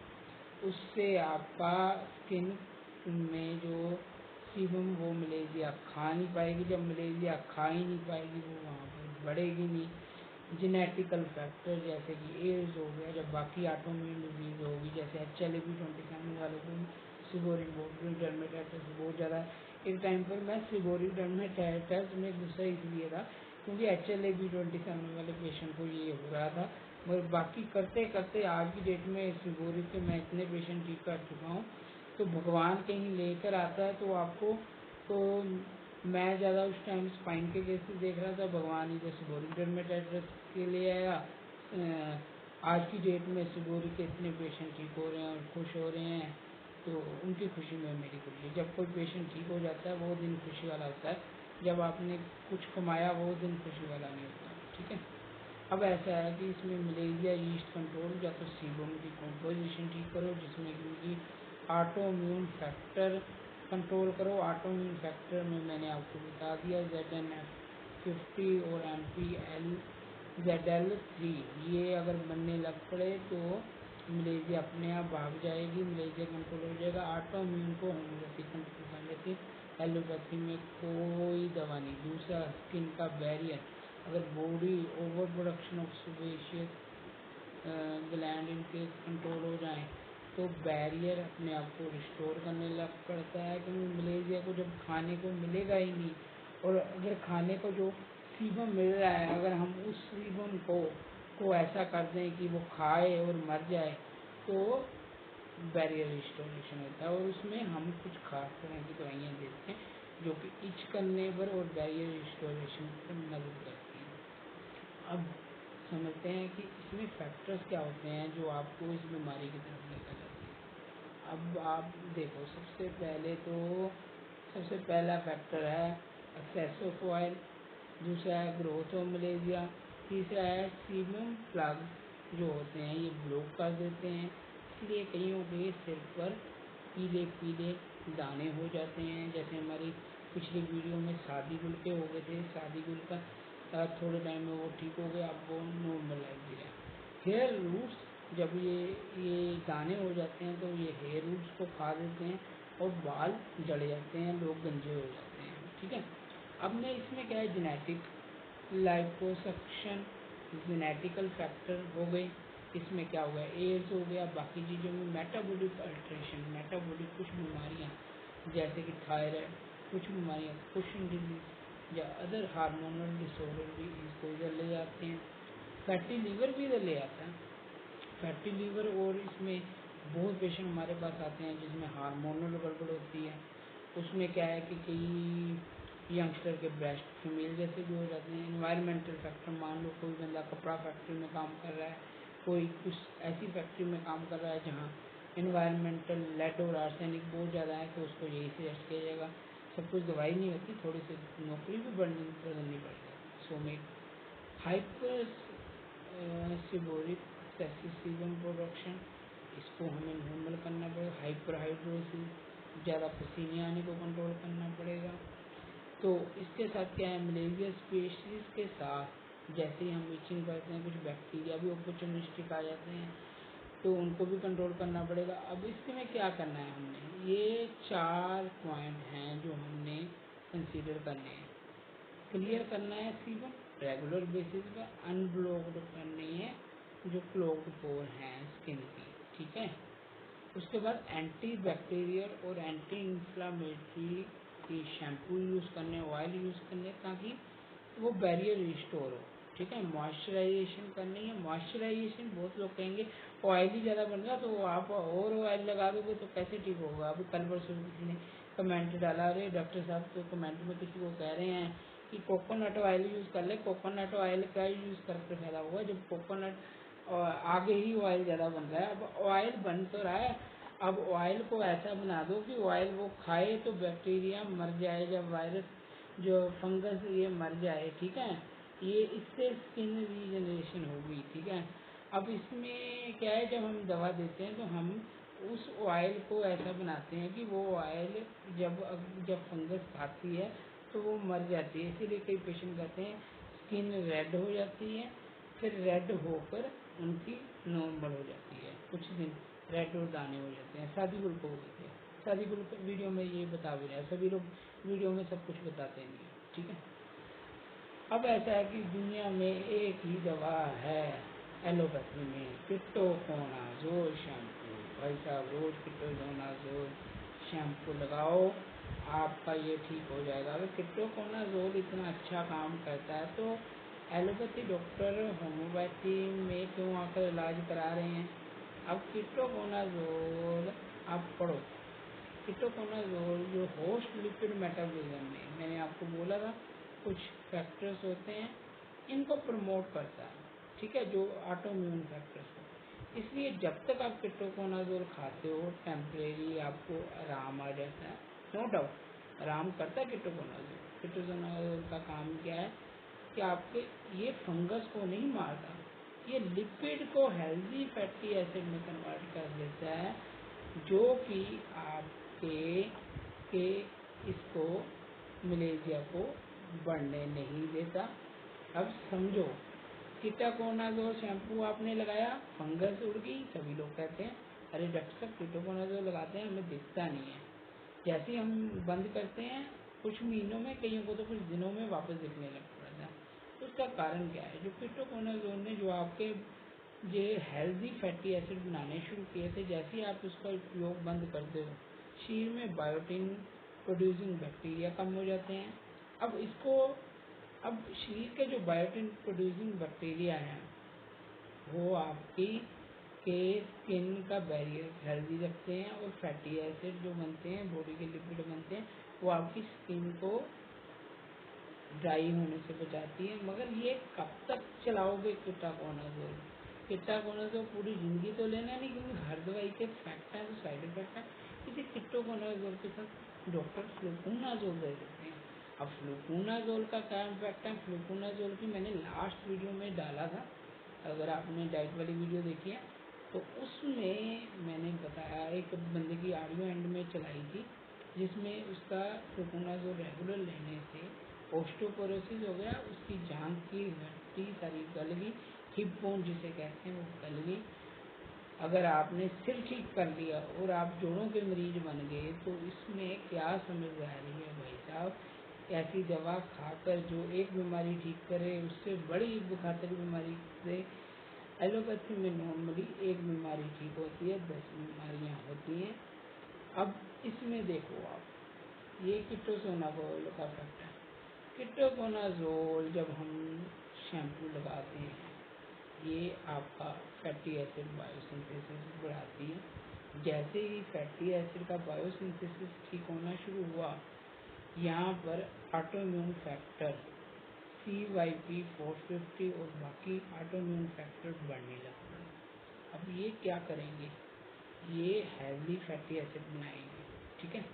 उससे आपका स्किन में जो सीबम वो मलेरिया खा नहीं पाएगी। जब मलेरिया खा ही नहीं पाएगी, वो वहाँ पर बढ़ेगी नहीं। जेनेटिकल फैक्टर जैसे कि एड्स हो गया, जब बाकी ऑटोइम्यून डिजीज़ होगी, जैसे HLA-B27 वालों को सेबोरिक डर्मेटाइटिस बहुत ज़्यादा। एक टाइम पर मैं सेबोरिक डर्मेटाइटिस में गुस्सा इसलिए था क्योंकि HLA-B27 वाले पेशेंट को ये हो रहा था, मगर बाकी करते करते आज की डेट में सेबोरिक के मैं इतने पेशेंट ठीक कर चुका हूँ। तो भगवान कहीं लेकर आता है तो आपको, तो मैं ज़्यादा उस टाइम स्पाइन के केसेस देख रहा था, भगवान ही तो सेबोरिक डर्मेटाइटिस के लिए आया। आज की डेट में सेबोरिक के इतने पेशेंट ठीक हो रहे हैं और खुश हो रहे हैं, तो उनकी खुशी में मेरी खुशी। जब कोई पेशेंट ठीक हो जाता है वो दिन खुशी वाला होता है, जब आपने कुछ कमाया वो दिन खुशी वाला नहीं होता। ठीक है, अब ऐसा है कि इसमें मलेरिया यीस्ट कंट्रोल, या तो सीबम की कंपोजिशन ठीक करो, जिसमें कि ऑटोइम्यून फैक्टर कंट्रोल करो। ऑटोइम्यून फैक्टर में मैंने आपको बता दिया ZNF50 और MPL-ZL3, ये अगर बनने लग पड़े तो मलेरिया अपने आप भाग जाएगी, मलेरिया कंट्रोल हो जाएगा। ऑटोइम्यून को होम्योपैथी कंट्रोल कर लेती है। एलोपैथी में कोई दवा नहीं। दूसरा, स्किन का बैरियर, अगर body over production of sebaceous gland इनके कंट्रोल हो जाए तो बैरियर अपने आप को रिस्टोर करने लग पड़ता है, क्योंकि मलेरिया को जब खाने को मिलेगा ही नहीं, और अगर खाने को जो सीबम मिल रहा है, अगर हम उस सीबम को ऐसा कर दें कि वो खाए और मर जाए, तो बैरियर रिस्टोरेशन होता है। और उसमें हम कुछ खास तरह की दवाइयाँ देते हैं जो कि इच करने पर और बैरियर रिस्टोरेशन पर मदद करती हैं। अब समझते हैं कि इसमें फैक्टर्स क्या होते हैं जो आपको इस बीमारी की तरफ लेकर जाते हैं। अब आप देखो, सबसे पहला फैक्टर है एक्सेस ऑफ ऑयल, दूसरा है ग्रोथ ऑफ मलेरिया, तीसरा है सीबम प्लग जो होते हैं ये ब्लॉक कर देते हैं, इसलिए कईयों के सिर पर पीले पीले दाने हो जाते हैं। जैसे हमारी पिछली वीडियो में शादी गुल के हो गए थे, शादी गुल का थोड़े टाइम में वो ठीक हो गया, अब वो नॉर्मलाइज है। हेयर रूट्स, जब ये दाने हो जाते हैं तो ये हेयर रूट्स को खा देते हैं और बाल जड़ जाते हैं, लोग गंजे हो जाते हैं। ठीक है, अब मैं इसमें क्या है, जेनेटिक लाइपोसक्शन जेनेटिकल फैक्टर हो गए। इसमें क्या हो गया, एड्स हो गया। बाकी चीज़ों में मेटाबॉलिक अल्ट्रेशन, मेटाबॉलिक कुछ बीमारियाँ जैसे कि थायराइड, कुछ बीमारियाँ कुशन डिजीज या अदर हार्मोनल डिसऑर्डर भी इसको इधर ले जाते हैं। फैटी लीवर भी इधर ले आता है, फैटी लीवर। और इसमें बहुत पेशेंट हमारे पास आते हैं जिसमें हार्मोनल गड़बड़ होती है। उसमें क्या है कि कई यंगस्टर के ब्रेस्ट फीमेल जैसे भी हो जाते हैं। इन्वायरमेंटल फैक्टर, मान लो कोई बंदा कपड़ा फैक्ट्री में काम कर रहा है, कोई कुछ ऐसी फैक्ट्री में काम कर रहा है जहाँ इन्वायरमेंटल लेड और आर्सेनिक बहुत ज़्यादा है, तो उसको यही सजेस्ट किया जाएगा। सब कुछ दवाई नहीं होती, थोड़ी सी नौकरी भी बदलनी पड़ेगी। सो में हाइपर सिबोरिक सेसिबम प्रोडक्शन, इसको हमें नॉर्मल करना पड़ेगा। हाइपर हाइड्रोसिस, ज़्यादा पसीने आने को कंट्रोल करना पड़ेगा। तो इसके साथ क्या है, मलेरिया स्पीशीज के साथ जैसे ही हम इचिंग करते हैं, कुछ बैक्टीरिया भी अपॉर्चुनिस्टिक आ जाते हैं, तो उनको भी कंट्रोल करना पड़ेगा। अब इसमें क्या करना है, हमने ये 4 पॉइंट हैं जो हमने कंसीडर करने हैं। क्लियर करना है सीबम रेगुलर बेसिस पर, अनब्लॉक्ड करनी है जो क्लॉग्ड पोर हैं स्किन की। ठीक है, उसके बाद एंटी बैक्टीरियल और एंटी इंफ्लामेटरी की शैम्पू यूज़ करने, ऑयल यूज़ करने, ताकि वो बैरियर रिस्टोर हो। ठीक है, मॉइस्चराइजेशन करनी है। मॉइस्चराइजेशन बहुत लोग कहेंगे ऑयल ही ज़्यादा बन रहा तो आप और ऑयल लगा दोगे तो कैसे ठीक होगा। अभी कल परसों किसी ने कमेंट डाला, अरे डॉक्टर साहब तो कमेंट में किसी को कह रहे हैं कि कोकोनट ऑयल यूज़ कर ले। कोकोनट ऑयल का यूज़ करके फायदा हुआ जब कोकोनट आगे ही ऑयल ज़्यादा बन रहा है। अब ऑयल बन तो रहा है, अब ऑयल को ऐसा बना दो कि ऑयल वो खाए तो बैक्टीरिया मर जाए, जब वायरस जो फंगस ये मर जाए। ठीक है, ये इससे स्किन रीजनरेशन होगी। ठीक है, अब इसमें क्या है, जब हम दवा देते हैं तो हम उस ऑयल को ऐसा बनाते हैं कि वो ऑयल जब फंगस खाती है तो वो मर जाती है। इसीलिए कई पेशेंट कहते हैं स्किन रेड हो जाती है, फिर रेड होकर उनकी नॉर्मल हो जाती है, कुछ दिन रेड और दाने हो जाते हैं। शादी गुल को हो जाते हैं। शादी गुल वीडियो में ये बता भी रहा है, सभी लोग वीडियो में सब कुछ बताते नहीं। ठीक है, अब ऐसा है कि दुनिया में एक ही दवा है एलोपैथी में, कीटोकोनाजोल शैम्पू। भाई साहब रोज कीटोकोनाजोल शैम्पू लगाओ, आपका ये ठीक हो जाएगा। अगर कीटोकोनाजोल इतना अच्छा काम करता है तो एलोपैथी डॉक्टर होम्योपैथी में क्यों आकर इलाज करा रहे हैं। अब कीटोकोनाजोल आप पढ़ो, कीटोकोनाजोल जो होस्ट लिपिड मेटाबॉलिज्म में मैंने आपको बोला था कुछ फैक्टर्स होते हैं, इनको प्रमोट करता है। ठीक है, जो ऑटोइम्यून फैक्टर्स को। इसलिए जब तक आप कीटोकोनाजोल खाते हो टेम्परेरी आपको आराम आ जाता है, नो डाउट आराम करता है कीटोकोनाजोल। कीटोकोनाजोल का काम क्या है कि आपके ये फंगस को नहीं मारता, ये लिपिड को हेल्दी फैटी एसिड में कन्वर्ट कर देता है, जो कि आपके के इसको मलेरिया को बढ़ने नहीं देता। अब समझो, कीटोकोनाजोल शैम्पू आपने लगाया, फंगस उड़ गई। सभी लोग कहते हैं अरे डॉक्टर साहब कीटोकोनाजोल लगाते हैं हमें दिखता नहीं है। जैसे ही हम बंद करते हैं कुछ महीनों में, कईयों को तो कुछ दिनों में वापस दिखने लग पड़ता है। तो उसका कारण क्या है? जो कीटोकोनाजोल ने जो आपके ये हेल्दी फैटी एसिड बनाने शुरू किए थे, जैसे ही आप उसका उपयोग बंद करते हो, शरीर में बायोटिन प्रोड्यूसिंग बैक्टीरिया कम हो जाते हैं। अब शरीर के जो बायोटिन प्रोड्यूसिंग बैक्टीरिया हैं वो आपकी के स्किन का बैरियर हेल्दी रखते हैं, और फैटी एसिड जो बनते हैं, बॉडी के लिपिड बनते हैं, वो आपकी स्किन को ड्राई होने से बचाती है। मगर ये कब तक चलाओगे कीटोकोनाजोल? कीटोकोनाजोल पूरी ज़िंदगी तो लेना नहीं, क्योंकि हर दवाई के इफेक्ट हैं, तो साइड इफेक्ट है। इसी कीटोकोनाजोल के साथ डॉक्टर फ्लूकोनाजोल दे देते हैं। अब फ्लूकोनाजोल का क्या इम्पैक्ट है? फ्लूकोनाजोल की मैंने लास्ट वीडियो में डाला था, अगर आपने डाइट वाली वीडियो देखी है तो उसमें मैंने बताया, एक बंदे की ऑडियो एंड में चलाई थी, जिसमें उसका फ्लूकोनाजोल रेगुलर लेने से ओस्टियोपोरोसिस हो गया, उसकी जांघ की हड्डी सारी गल गई, हिप बोन जिसे कहते हैं वो गल गई। अगर आपने सिर ठीक कर लिया और आप जोड़ों के मरीज बन गए, तो इसमें क्या समझ आ रही है भाई साहब? ऐसी दवा खाकर जो एक बीमारी ठीक करे, उससे बड़ी घातक बीमारी से एलोपैथी में नॉर्मली एक बीमारी ठीक होती है, 10 बीमारियां होती हैं। अब इसमें देखो आप, ये कीटोकोनाजोल का फैक्ट है। कीटोकोनाजोल जब हम शैम्पू लगाते हैं, ये आपका फैटी एसिड बायोसिंथेसिस बढ़ाती है। जैसे ही फैटी एसिड का बायोसिंथेसिस ठीक होना शुरू हुआ, यहाँ पर ऑटोइम्यून फैक्टर CYP450 और बाकी ऑटोइम्यून फैक्टर बढ़ने लग पड़े। अब ये क्या करेंगे? ये हेल्दी फैटी एसिड बनाएंगे, ठीक है।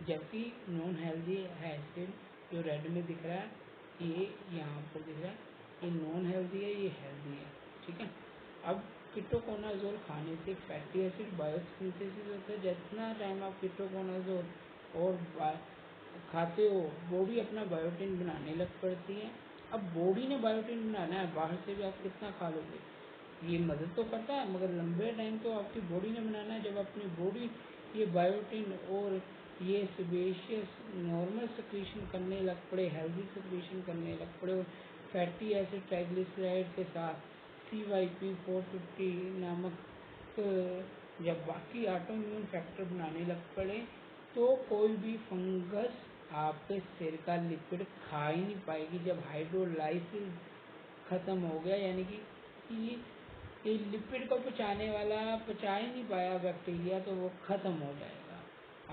जबकि नॉन हेल्दी एसिड जो रेड में दिख रहा है, ये यहाँ पर दिख रहा है, ये नॉन हेल्दी है, ये हेल्दी है, ठीक है। अब कीटोकोनाजोल खाने से फैटी एसिड बायोसिंथेसिस होता है। जितना टाइम आप कीटोकोनाजोल और खाते हो, बॉडी अपना बायोटिन बनाने लग पड़ती है। अब बॉडी ने बायोटिन बनाना है, बाहर से भी आप कितना खा लोगे? ये मदद तो करता है, मगर लंबे टाइम तो आपकी बॉडी ने बनाना है। जब अपनी बॉडी ये बायोटिन और ये सेबेशियस नॉर्मल सिक्रीशन करने लग पड़े, हेल्दी सिक्रीशन करने लग पड़े, और फैटी एसिड ट्राइग्लिसराइड के साथ CYP450 नामक जब बाकी ऑटोइम्यून फैक्टर बनाने लग पड़े, तो कोई भी फंगस आपके सिर का लिपिड खा ही नहीं पाएगी। जब हाइड्रोलाइसिस ख़त्म हो गया, यानी कि ये लिपिड को पचाने वाला पचा ही नहीं पाया बैक्टीरिया, तो वो ख़त्म हो जाएगा।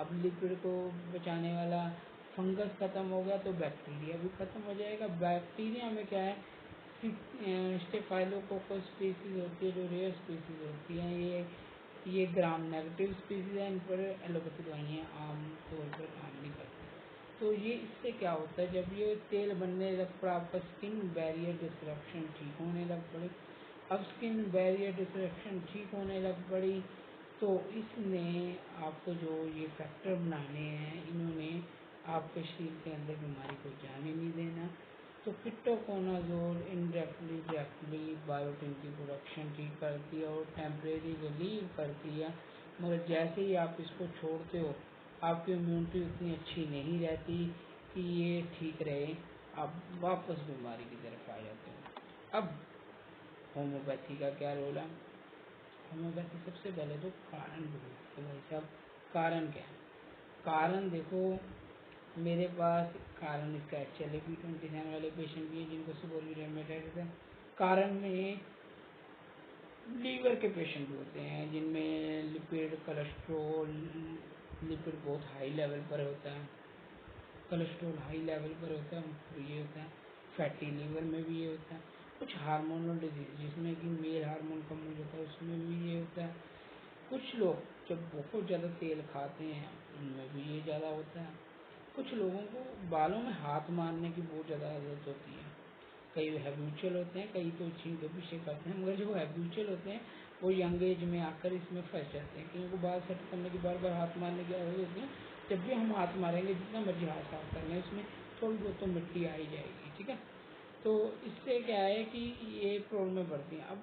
अब लिपिड को बचाने वाला फंगस ख़त्म हो गया, तो बैक्टीरिया भी ख़त्म हो जाएगा। बैक्टीरिया में क्या है? स्टेफाइलोकोकस स्पीसीज होती है, जो रेयर स्पीसीज होती हैं। ये ग्राम नेगेटिव स्पीसीज है, इन पर एलोपैथिक दवाइयाँ आम तौर पर काम नहीं करती। तो ये इससे क्या होता है? जब ये तेल बनने लग पड़ा, आपका स्किन बैरियर डिस्ट्रक्शन ठीक होने लग पड़ी। अब स्किन बैरियर डिस्ट्रक्शन ठीक होने लग पड़ी, तो इसने आपको जो ये फैक्टर बनाने हैं, इन्होंने आपके शरीर के अंदर बीमारी को जाने नहीं देना। तो कीटोकोनाजोल इनडायरेक्टली डायरेक्टली बायोटिन की प्रोडक्शन ठीक करती है और टेम्परेरी रिलीव करती है। मगर जैसे ही आप इसको छोड़ते हो, आपकी इम्यूनिटी उतनी अच्छी नहीं रहती कि ये ठीक रहे, आप वापस बीमारी की तरफ आ जाते हो। अब होम्योपैथी का क्या रोल है? होम्योपैथी सबसे पहले तो कारण ढूंढते भाई साहब, कारण क्या है? कारण देखो, मेरे पास कारण इसका HLA-B29 वाले पेशेंट भी हैं जिनको सेबोरिक रेमेटाइटिस है। कारण में लीवर के पेशेंट होते हैं जिनमें लिपिड कोलेस्ट्रॉल लिपिड बहुत हाई लेवल पर होता है, कोलेस्ट्रॉल हाई लेवल पर होता है, तो ये होता है। फैटी लीवर में भी ये होता है। कुछ हार्मोनल डिजीज जिसमें कि मेल हार्मोन कम हो जाता है, उसमें भी ये होता है। कुछ लोग जब बहुत ज़्यादा तेल खाते हैं, उनमें भी ये ज़्यादा होता है। कुछ लोगों को बालों में हाथ मारने की बहुत ज़्यादा आदत होती है। कई हैबिचुअल होते हैं, कई तो इचिंग के पीछे करते हैं, मगर जो हैबिचुअल होते हैं वो यंग एज में आकर इसमें फंस जाते हैं। कहीं को बाल सेट करने की बार बार हाथ मारने की आदत होती है। जब भी हम हाथ मारेंगे, जितना मर्जी हाथ साफ कर लें, इसमें थोड़ी बहुत तो मिट्टी आ ही जाएगी, ठीक है। तो इससे क्या है कि ये प्रॉब्लम बढ़ती हैं। अब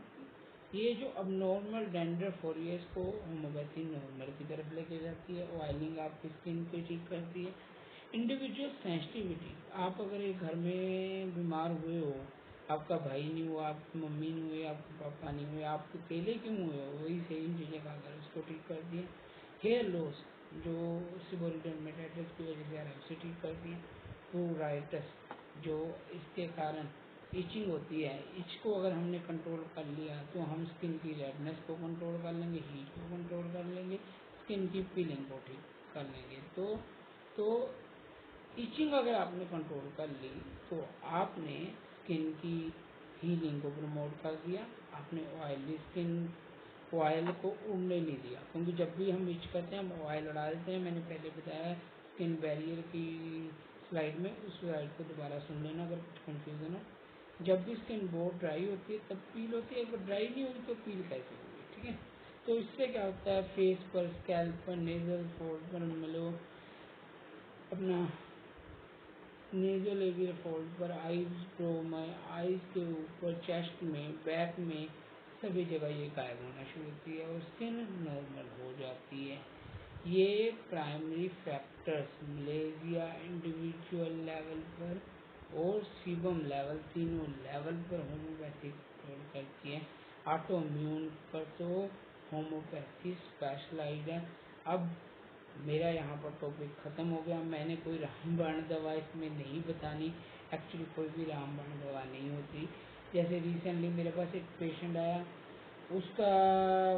ये जो अब नॉर्मल डैंड्रफ हो रही है इसको होम्योपैथी नॉर्मल की तरफ लेके जाती है। ऑयलिंग आपकी स्किन को ठीक करती है। इंडिविजुअल सेंसिटिविटी, आप अगर एक घर में बीमार हुए हो, आपका भाई नहीं हुआ, आपकी मम्मी नहीं हुई, आपके पापा नहीं हुए, आप अकेले क्यों हुए हो, वही सेम चीज़ें खाकर उसको ठीक करती है। हेयर लॉस जो सीबोरिक डर्मेटाइटिस की वजह से आ रहा है उसे ठीक करती है। प्यूराइटिस जो इसके कारण इचिंग होती है, इच को अगर हमने कंट्रोल कर लिया तो हम स्किन की रेडनेस को कंट्रोल कर लेंगे, हीट को कंट्रोल कर लेंगे, स्किन की पीलिंग को ठीक कर लेंगे। तो इचिंग अगर आपने कंट्रोल कर ली तो आपने स्किन की हीलिंग को प्रमोट कर दिया, आपने ऑयली स्किन ऑयल को उड़ने नहीं दिया। क्योंकि जब भी हम इच करते हैं हम ऑयल उड़ा देते हैं। मैंने पहले बताया स्किन बैरियर की स्लाइड में, उस स्लाइड को दोबारा सुन लेना अगर कुछ कंफ्यूजन हो। जब भी स्किन बहुत ड्राई होती है तब पील होती है, अगर ड्राई नहीं होगी तो पील कैसे होगी, ठीक है। तो इससे क्या होता है, फेस पर, स्कैल्प पर, नेजल फोल्ड पर, मतलब अपना नेजल एवियर फोल्ड पर, आईज प्रो में, आईज के ऊपर, चेस्ट में, बैक में, सभी जगह ये गायब होना शुरू होती है और स्किन नॉर्मल हो जाती है। ये primary factors malaria individual level पर और सीबम लेवल, तीनों लेवल पर होम्योपैथी कंट्रोल करती है। ऑटोइम्यून पर तो होम्योपैथी स्पेशलाइज्ड है। अब मेरा यहाँ पर टॉपिक ख़त्म हो गया। मैंने कोई रामबाण दवा इसमें नहीं बतानी, एक्चुअली कोई भी रामबाण दवा नहीं होती। जैसे रिसेंटली मेरे पास एक पेशेंट आया, उसका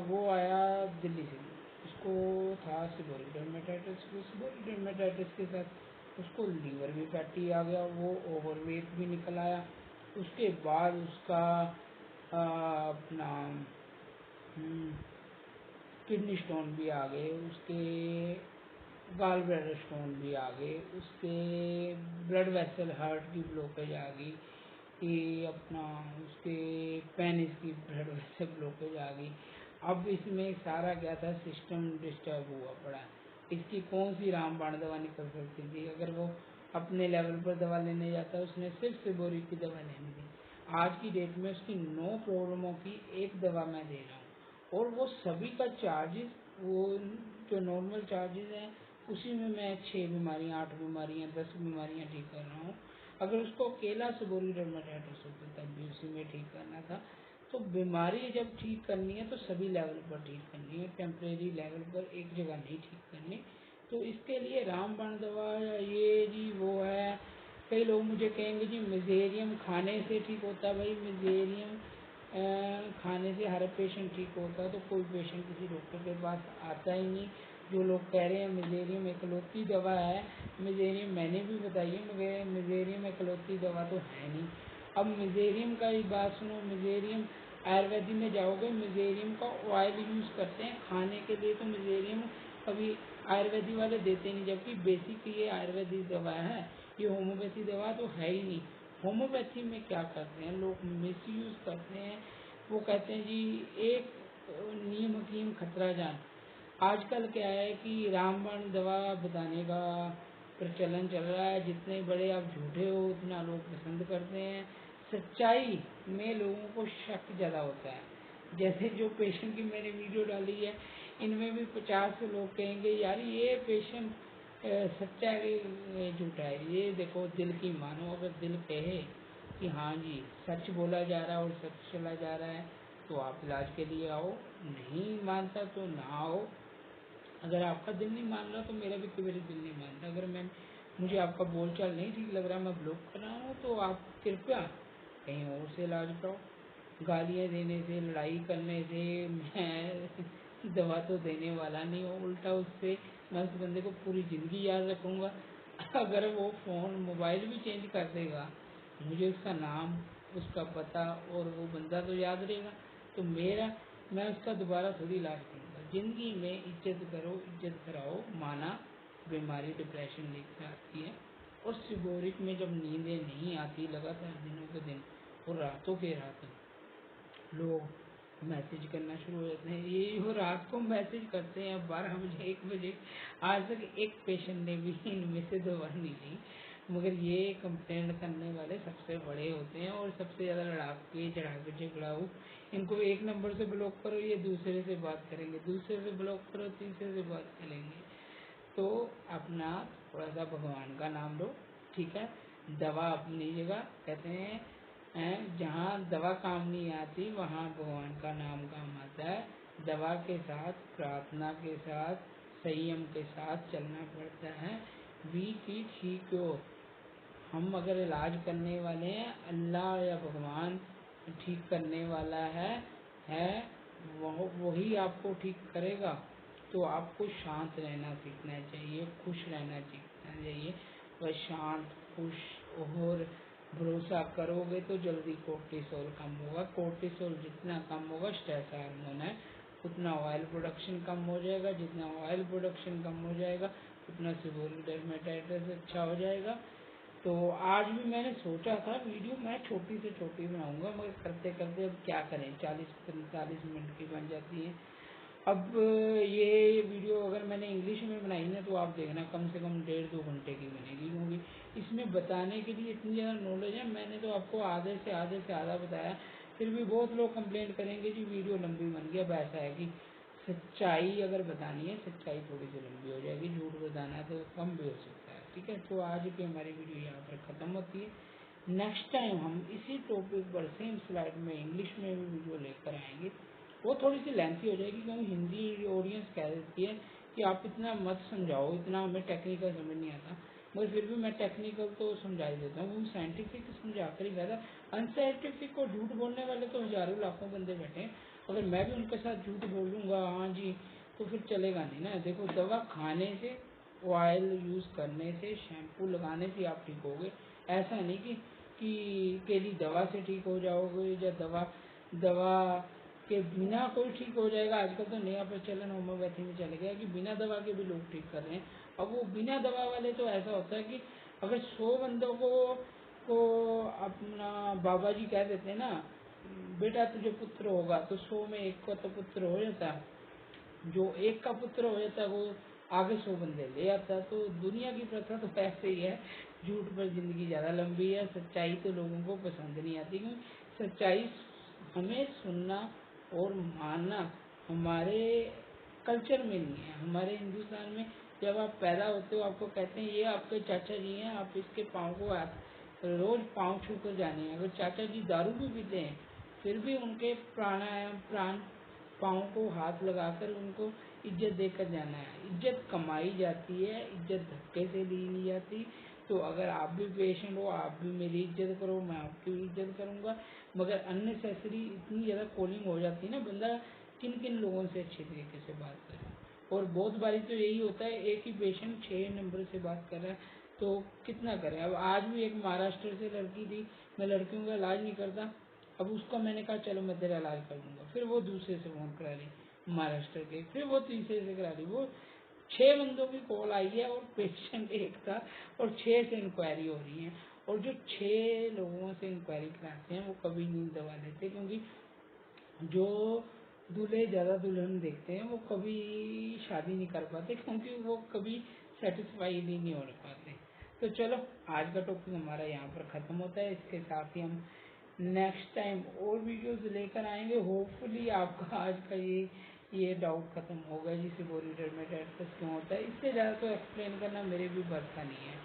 वो आया दिल्ली से, उसको था सीबोरिक डर्मेटाइटिस। सीबोरिक डर्मेटाइटिस के साथ उसको लीवर भी फैटी आ गया, वो ओवरवेट भी निकल आया। उसके बाद उसका अपना किडनी स्टोन भी आ गए, उसके गाल ब्लैडर स्टोन भी आ गए, उसके ब्लड वेसल हार्ट की ब्लॉकेज आ गई, कि अपना उसके पेनिस की ब्लड वेसल ब्लॉकेज आ गई। अब इसमें सारा क्या था, सिस्टम डिस्टर्ब हुआ पड़ा। इसकी कौन सी रामबाण दवा निकल सकती थी। अगर वो अपने लेवल पर दवा लेने जाता, उसने सिर्फ सीबोरिक की दवा लेनी थी। आज की डेट में उसकी 9 प्रॉब्लमों की एक दवा मैं दे रहा हूँ और वो सभी का चार्जेस, वो जो नॉर्मल चार्जेस हैं उसी में मैं 6 बीमारियाँ, 8 बीमारियाँ, 10 बीमारियाँ ठीक कर रहा हूँ। अगर उसको अकेला सीबोरिक डर्मेटाइटिस होता तब भी उसी में ठीक करना था। तो बीमारी जब ठीक करनी है तो सभी लेवल पर ठीक करनी है, टेम्परेरी लेवल पर एक जगह नहीं ठीक करनी। तो इसके लिए रामबाण दवा ये जी वो है। कई लोग मुझे कहेंगे जी मिजेरियम खाने से ठीक होता है। भाई मिजेरियम खाने से हर पेशेंट ठीक होता है तो कोई पेशेंट किसी डॉक्टर के पास आता ही नहीं। जो लोग कह रहे हैं मिजेरियम इकलौती दवा है, मिजेरियम मैंने भी बताई है मगर मिजेरियम इकलौती दवा तो है नहीं। अब मिजेरियम का एक बात सुनो, मिजेरियम आयुर्वेदिक में जाओगे, मिजेरियम का ऑयल यूज़ करते हैं खाने के लिए, तो मिजेरियम कभी आयुर्वेदिक वाले देते नहीं, जबकि बेसिक ये आयुर्वेदिक दवा है, ये होम्योपैथी दवा तो है ही नहीं। होम्योपैथी में क्या करते हैं लोग, मिस यूज़ करते हैं। वो कहते हैं जी एक नीम हकीम खतरा जान। आजकल क्या है कि रामबाण दवा बताने का प्रचलन चल रहा है, जितने बड़े आप झूठे हो उतना लोग पसंद करते हैं। सच्चाई में लोगों को शक ज़्यादा होता है। जैसे जो पेशेंट की मैंने वीडियो डाली है, इनमें भी 50 लोग कहेंगे यार ये पेशेंट सच्चा है झूठा है। ये देखो दिल की मानो, अगर दिल कहे कि हाँ जी सच बोला जा रहा है और सच चला जा रहा है तो आप इलाज के लिए आओ, नहीं मानता तो ना आओ। अगर आपका दिल नहीं मान रहा तो मेरा भी कभी दिल नहीं मानता। अगर मुझे आपका बोलचाल नहीं ठीक लग रहा, मैं ब्लॉक कर रहा हूँ, तो आप कृपया कहीं और से इलाज कराओ। गालियाँ देने से, लड़ाई करने से मैं दवा तो देने वाला नहीं हूँ, उल्टा उससे मैं उस बंदे को पूरी ज़िंदगी याद रखूँगा। अगर वो फ़ोन मोबाइल भी चेंज कर देगा, मुझे उसका नाम, उसका पता और वो बंदा तो याद रहेगा। तो मैं उसका दोबारा थोड़ी इलाज करूँगा। ज़िंदगी में इज्जत करो, इज्जत कराओ। माना बीमारी डिप्रेशन लेकर आती है और सीबोरिक में जब नींदें नहीं आती लगातार दिनों के दिन और रातों के रात लोग मैसेज करना शुरू हो जाते हैं। ये जो रात को मैसेज करते हैं 12 बजे 1 बजे, आज तक एक पेशेंट ने भी इनमें से दवा नहीं ली। मगर ये कंप्लेंट करने वाले सबसे बड़े होते हैं और सबसे ज़्यादा लड़ाके चढ़ाके झगड़ाऊ इनको एक नंबर से ब्लॉक करो, ये दूसरे से बात करेंगे, दूसरे से ब्लॉक करो, तीसरे से बात करेंगे। तो अपना थोड़ा सा भगवान का नाम लो, ठीक है। दवा अपनी जगह, कहते हैं जहाँ दवा काम नहीं आती वहाँ भगवान का नाम काम आता है। दवा के साथ, प्रार्थना के साथ, संयम के साथ चलना पड़ता है। वी की ठीक हो, हम अगर इलाज करने वाले हैं, अल्लाह या भगवान ठीक करने वाला है वही आपको ठीक करेगा। तो आपको शांत रहना सीखना चाहिए, खुश रहना सीखना चाहिए। वह शांत, खुश और भरोसा करोगे तो जल्दी कोर्टिसोल कम होगा। कोर्टिसोल जितना कम होगा, स्ट्रेस हार्मोन है, उतना ऑयल प्रोडक्शन कम हो जाएगा। जितना ऑयल प्रोडक्शन कम हो जाएगा उतना सेबोरिक डर्मेटाइटिस अच्छा हो जाएगा। तो आज भी मैंने सोचा था वीडियो मैं छोटी से छोटी बनाऊंगा, मगर करते करते अब क्या करें, 40-45 मिनट की बन जाती है। अब ये वीडियो अगर मैंने इंग्लिश में बनाई ना तो आप देखना कम से कम 1.5-2 घंटे की बनेगी, क्योंकि इसमें बताने के लिए इतनी ज़्यादा नॉलेज है। मैंने तो आपको आधे से आधा बताया, फिर भी बहुत लोग कंप्लेंट करेंगे जी वीडियो लंबी बन गई। अब ऐसा है कि सच्चाई अगर बतानी है, सच्चाई थोड़ी सी लंबी हो जाएगी, झूठ बताना तो कम भी हो सकता है, ठीक है। तो आज की हमारी वीडियो यहाँ पर ख़त्म होती है। नेक्स्ट टाइम हम इसी टॉपिक पर सेम स्लाइड में इंग्लिश में भी वीडियो लेकर आएंगे। वो थोड़ी सी लेंथी हो जाएगी, क्योंकि हिंदी ऑडियंस कह देती है कि आप इतना मत समझाओ, इतना हमें टेक्निकल समझ नहीं आता। मगर फिर भी मैं टेक्निकल तो समझा ही देता हूँ, साइंटिफिक समझा कर ही ज़्यादा। अनसाइंटिफिक को झूठ बोलने वाले तो हज़ारों लाखों बंदे बैठे हैं, अगर मैं भी उनके साथ झूठ बोलूँगा हाँ जी तो फिर चलेगा नहीं ना। देखो, दवा खाने से, ऑयल यूज़ करने से, शैम्पू लगाने से आप ठीक होगे। ऐसा नहीं कि केवल दवा से ठीक हो जाओगे, या दवा के बिना कोई ठीक हो जाएगा। आजकल तो नया प्रचलन होम्योपैथी में चल गया कि बिना दवा के भी लोग ठीक कर रहे हैं। अब वो बिना दवा वाले तो ऐसा होता है कि अगर 100 बंदों को अपना बाबा जी कह देते हैं ना, बेटा तुझे पुत्र होगा, तो 100 में एक को तो पुत्र हो जाता है। जो एक का पुत्र हो जाता है वो आगे 100 बंदे ले आता है। तो दुनिया की प्रथा तो ऐसे ही है, झूठ पर जिंदगी ज़्यादा लंबी है। सच्चाई तो लोगों को पसंद नहीं आती, क्योंकि सच्चाई हमें सुनना और मानना हमारे कल्चर में नहीं है। हमारे हिंदुस्तान में जब आप पैदा होते हो आपको कहते हैं ये आपके चाचा जी हैं, आप इसके पाँव को रोज पाँव छू कर जाने हैं। अगर चाचा जी दारू भी पीते हैं फिर भी उनके प्राण पाँव को हाथ लगाकर उनको इज्जत देकर जाना है। इज्जत कमाई जाती है, इज्जत धक्के से ली नहीं जाती। तो अगर आप भी पेशेंट हो, आप भी मेरी इज्जत करो, मैं आपकी भी इज्जत करूँगा। मगर अननेसेसरी इतनी ज़्यादा कॉलिंग हो जाती है ना, बंदा किन किन लोगों से अच्छे तरीके से बात करे। और बहुत बारी तो यही होता है, एक ही पेशेंट 6 नंबर से बात कर रहा है तो कितना करें। अब आज भी एक महाराष्ट्र से लड़की थी, मैं लड़कियों का इलाज नहीं करता, अब उसका मैंने कहा चलो मैं तेरा इलाज कर दूंगा। फिर वो दूसरे से फ़ोन करा रही महाराष्ट्र के, फिर वो तीसरे से करा रही। वो 6 बंदों की कॉल आई है और पेशेंट एक था, और 6 से इंक्वायरी हो रही है। और जो 6 लोगों से इंक्वायरी कराते हैं वो कभी नहीं दवा लेते, क्योंकि जो दूल्हे ज़्यादा दुल्हन देखते हैं वो कभी शादी नहीं कर पाते, क्योंकि वो कभी सेटिस्फाइड ही नहीं हो पाते। तो चलो, आज का टॉपिक हमारा यहाँ पर ख़त्म होता है। इसके साथ ही हम नेक्स्ट टाइम और वीडियोस लेकर आएंगे। होपफुली आपका आज का ये डाउट ख़त्म होगा जी, सेबोरिक डर्मेटाइटिस क्यों होता है। इससे ज़्यादा तो एक्सप्लेन करना मेरे भी बस का नहीं है,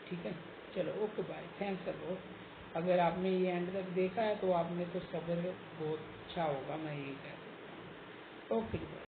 ठीक है। चलो, okay bye, thanks a lot. अगर आपने ये एंड तक देखा है तो आपने तो सब्र बहुत अच्छा होगा, मैं यही कह सकता हूँ। Okay bye.